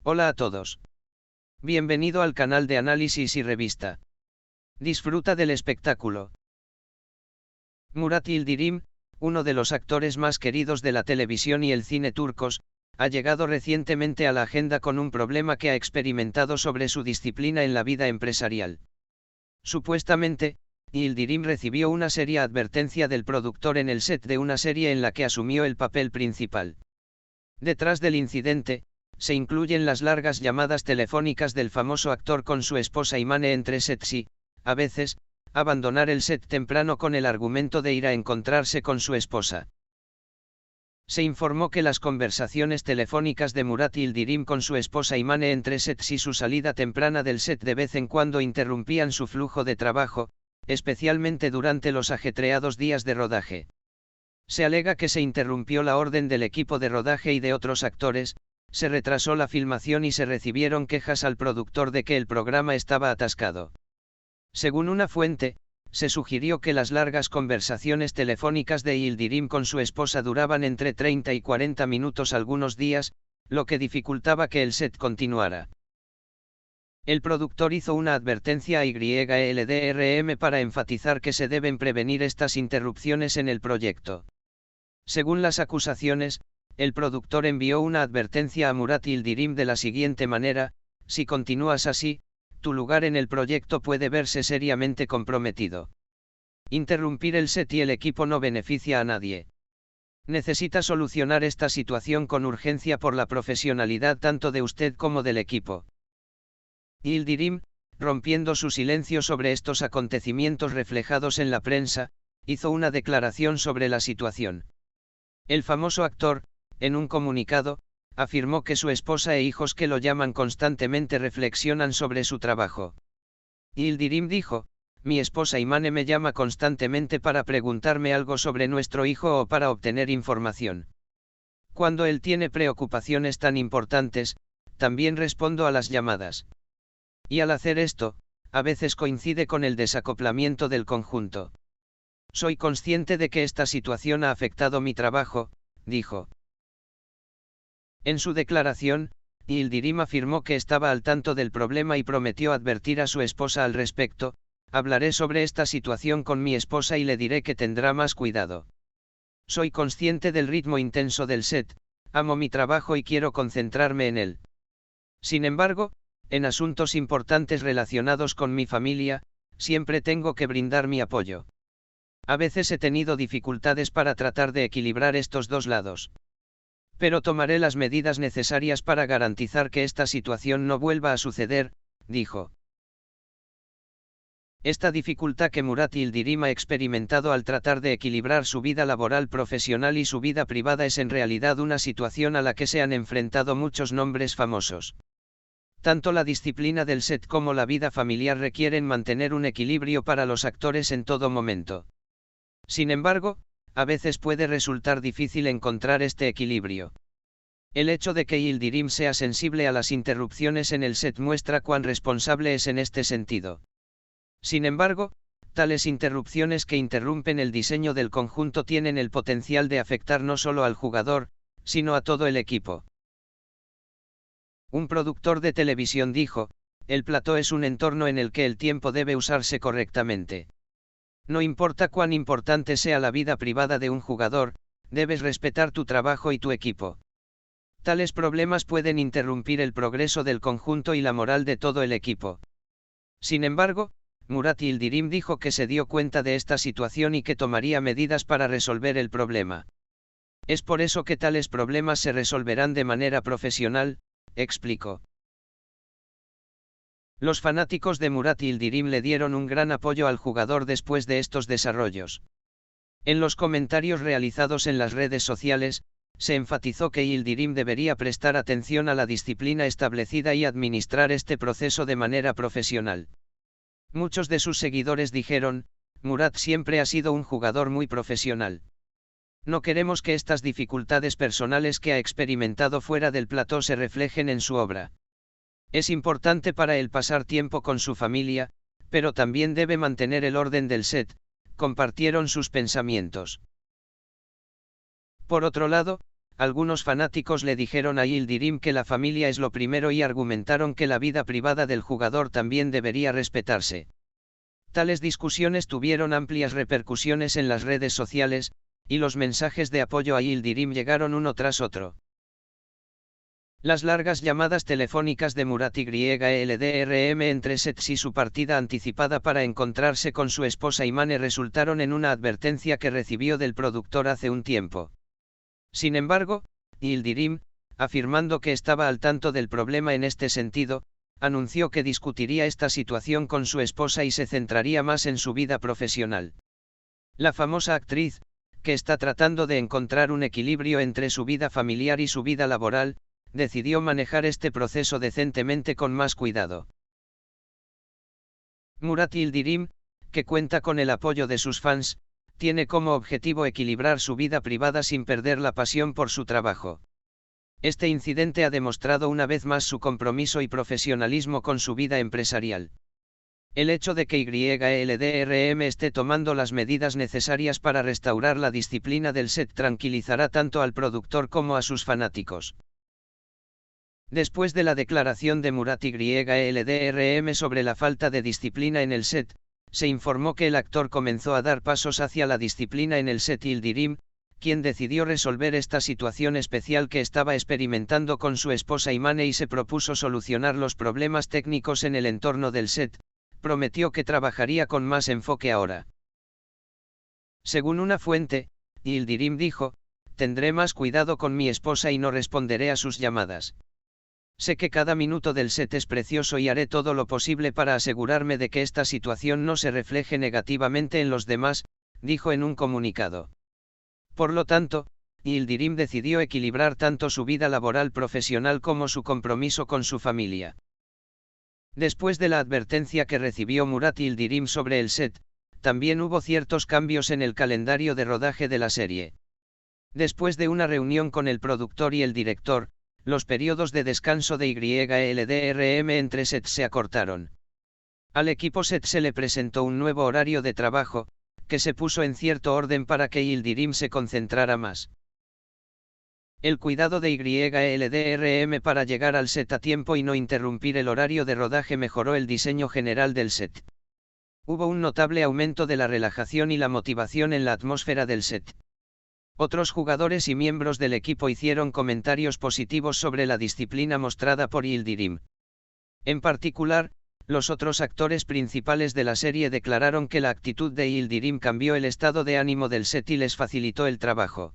Hola a todos. Bienvenido al canal de análisis y revista. Disfruta del espectáculo. Murat Yildirim, uno de los actores más queridos de la televisión y el cine turcos, ha llegado recientemente a la agenda con un problema que ha experimentado sobre su disciplina en la vida empresarial. Supuestamente, Yildirim recibió una seria advertencia del productor en el set de una serie en la que asumió el papel principal. Detrás del incidente, se incluyen las largas llamadas telefónicas del famoso actor con su esposa Imane entre sets y, a veces, abandonar el set temprano con el argumento de ir a encontrarse con su esposa. Se informó que las conversaciones telefónicas de Murat Yildirim con su esposa Imane entre sets y su salida temprana del set de vez en cuando interrumpían su flujo de trabajo, especialmente durante los ajetreados días de rodaje. Se alega que se interrumpió la orden del equipo de rodaje y de otros actores, se retrasó la filmación y se recibieron quejas al productor de que el programa estaba atascado. Según una fuente, se sugirió que las largas conversaciones telefónicas de Yildirim con su esposa duraban entre 30 y 40 minutos algunos días, lo que dificultaba que el set continuara. El productor hizo una advertencia a YLDRM para enfatizar que se deben prevenir estas interrupciones en el proyecto. Según las acusaciones, el productor envió una advertencia a Murat Yildirim de la siguiente manera: si continúas así, tu lugar en el proyecto puede verse seriamente comprometido. Interrumpir el set y el equipo no beneficia a nadie. Necesita solucionar esta situación con urgencia por la profesionalidad tanto de usted como del equipo. Yildirim, rompiendo su silencio sobre estos acontecimientos reflejados en la prensa, hizo una declaración sobre la situación. El famoso actor, en un comunicado, afirmó que su esposa e hijos que lo llaman constantemente reflexionan sobre su trabajo. Yildirim dijo: mi esposa Imane me llama constantemente para preguntarme algo sobre nuestro hijo o para obtener información. Cuando él tiene preocupaciones tan importantes, también respondo a las llamadas. Y al hacer esto, a veces coincide con el desacoplamiento del conjunto. Soy consciente de que esta situación ha afectado mi trabajo, dijo. En su declaración, Yildirim afirmó que estaba al tanto del problema y prometió advertir a su esposa al respecto: hablaré sobre esta situación con mi esposa y le diré que tendrá más cuidado. Soy consciente del ritmo intenso del set, amo mi trabajo y quiero concentrarme en él. Sin embargo, en asuntos importantes relacionados con mi familia, siempre tengo que brindar mi apoyo. A veces he tenido dificultades para tratar de equilibrar estos dos lados. Pero tomaré las medidas necesarias para garantizar que esta situación no vuelva a suceder, dijo. Esta dificultad que Murat Yildirim ha experimentado al tratar de equilibrar su vida laboral profesional y su vida privada es en realidad una situación a la que se han enfrentado muchos nombres famosos. Tanto la disciplina del set como la vida familiar requieren mantener un equilibrio para los actores en todo momento. Sin embargo, a veces puede resultar difícil encontrar este equilibrio. El hecho de que Yildirim sea sensible a las interrupciones en el set muestra cuán responsable es en este sentido. Sin embargo, tales interrupciones que interrumpen el diseño del conjunto tienen el potencial de afectar no solo al jugador, sino a todo el equipo. Un productor de televisión dijo: el plató es un entorno en el que el tiempo debe usarse correctamente. No importa cuán importante sea la vida privada de un jugador, debes respetar tu trabajo y tu equipo. Tales problemas pueden interrumpir el progreso del conjunto y la moral de todo el equipo. Sin embargo, Murat Yildirim dijo que se dio cuenta de esta situación y que tomaría medidas para resolver el problema. Es por eso que tales problemas se resolverán de manera profesional, explicó. Los fanáticos de Murat Yildirim le dieron un gran apoyo al jugador después de estos desarrollos. En los comentarios realizados en las redes sociales, se enfatizó que Yildirim debería prestar atención a la disciplina establecida y administrar este proceso de manera profesional. Muchos de sus seguidores dijeron: Murat siempre ha sido un jugador muy profesional. No queremos que estas dificultades personales que ha experimentado fuera del plató se reflejen en su obra. Es importante para él pasar tiempo con su familia, pero también debe mantener el orden del set, compartieron sus pensamientos. Por otro lado, algunos fanáticos le dijeron a Yildirim que la familia es lo primero y argumentaron que la vida privada del jugador también debería respetarse. Tales discusiones tuvieron amplias repercusiones en las redes sociales, y los mensajes de apoyo a Yildirim llegaron uno tras otro. Las largas llamadas telefónicas de Murat YLDRM entre sets y su partida anticipada para encontrarse con su esposa Imane resultaron en una advertencia que recibió del productor hace un tiempo. Sin embargo, Yildirim, afirmando que estaba al tanto del problema en este sentido, anunció que discutiría esta situación con su esposa y se centraría más en su vida profesional. La famosa actriz, que está tratando de encontrar un equilibrio entre su vida familiar y su vida laboral, decidió manejar este proceso decentemente con más cuidado. Murat Yildirim, que cuenta con el apoyo de sus fans, tiene como objetivo equilibrar su vida privada sin perder la pasión por su trabajo. Este incidente ha demostrado una vez más su compromiso y profesionalismo con su vida empresarial. El hecho de que YLDRM esté tomando las medidas necesarias para restaurar la disciplina del set tranquilizará tanto al productor como a sus fanáticos. Después de la declaración de Murat YLDRM sobre la falta de disciplina en el set, se informó que el actor comenzó a dar pasos hacia la disciplina en el set. Yildirim, quien decidió resolver esta situación especial que estaba experimentando con su esposa Imane y se propuso solucionar los problemas técnicos en el entorno del set, prometió que trabajaría con más enfoque ahora. Según una fuente, Yildirim dijo: "Tendré más cuidado con mi esposa y no responderé a sus llamadas. Sé que cada minuto del set es precioso y haré todo lo posible para asegurarme de que esta situación no se refleje negativamente en los demás", dijo en un comunicado. Por lo tanto, Yildirim decidió equilibrar tanto su vida laboral profesional como su compromiso con su familia. Después de la advertencia que recibió Murat Yildirim sobre el set, también hubo ciertos cambios en el calendario de rodaje de la serie. Después de una reunión con el productor y el director, los periodos de descanso de YLDRM entre sets se acortaron. Al equipo set se le presentó un nuevo horario de trabajo, que se puso en cierto orden para que Yildirim se concentrara más. El cuidado de YLDRM para llegar al set a tiempo y no interrumpir el horario de rodaje mejoró el diseño general del set. Hubo un notable aumento de la relajación y la motivación en la atmósfera del set. Otros jugadores y miembros del equipo hicieron comentarios positivos sobre la disciplina mostrada por Yildirim. En particular, los otros actores principales de la serie declararon que la actitud de Yildirim cambió el estado de ánimo del set y les facilitó el trabajo.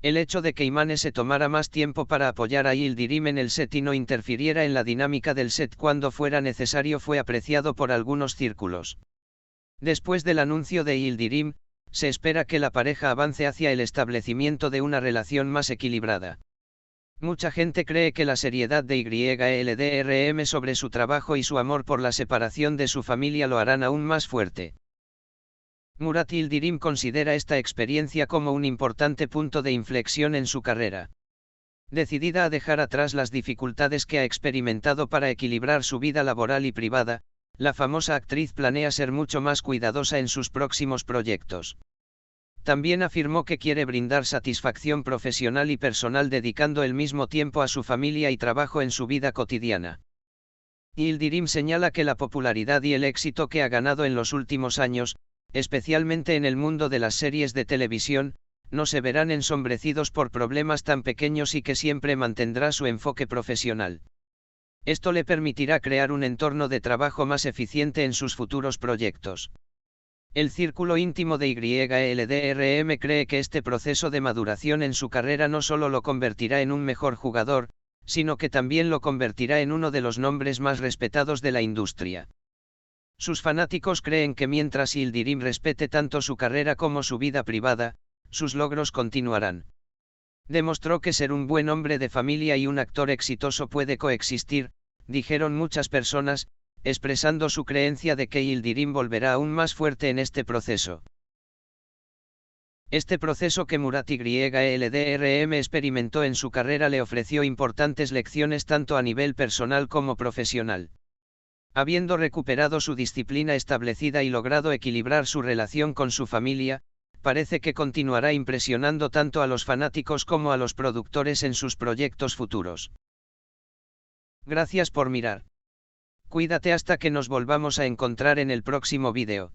El hecho de que Imane se tomara más tiempo para apoyar a Yildirim en el set y no interfiriera en la dinámica del set cuando fuera necesario fue apreciado por algunos círculos. Después del anuncio de Yildirim, se espera que la pareja avance hacia el establecimiento de una relación más equilibrada. Mucha gente cree que la seriedad de YLDRM sobre su trabajo y su amor por la separación de su familia lo harán aún más fuerte. Murat Yildirim considera esta experiencia como un importante punto de inflexión en su carrera. Decidida a dejar atrás las dificultades que ha experimentado para equilibrar su vida laboral y privada, la famosa actriz planea ser mucho más cuidadosa en sus próximos proyectos. También afirmó que quiere brindar satisfacción profesional y personal dedicando el mismo tiempo a su familia y trabajo en su vida cotidiana. Yildirim señala que la popularidad y el éxito que ha ganado en los últimos años, especialmente en el mundo de las series de televisión, no se verán ensombrecidos por problemas tan pequeños y que siempre mantendrá su enfoque profesional. Esto le permitirá crear un entorno de trabajo más eficiente en sus futuros proyectos. El círculo íntimo de YLDRM cree que este proceso de maduración en su carrera no solo lo convertirá en un mejor jugador, sino que también lo convertirá en uno de los nombres más respetados de la industria. Sus fanáticos creen que mientras Yildirim respete tanto su carrera como su vida privada, sus logros continuarán. Demostró que ser un buen hombre de familia y un actor exitoso puede coexistir, dijeron muchas personas, expresando su creencia de que Yildirim volverá aún más fuerte en este proceso. Este proceso que Murat YLDRM experimentó en su carrera le ofreció importantes lecciones tanto a nivel personal como profesional. Habiendo recuperado su disciplina establecida y logrado equilibrar su relación con su familia, parece que continuará impresionando tanto a los fanáticos como a los productores en sus proyectos futuros. Gracias por mirar. Cuídate hasta que nos volvamos a encontrar en el próximo vídeo.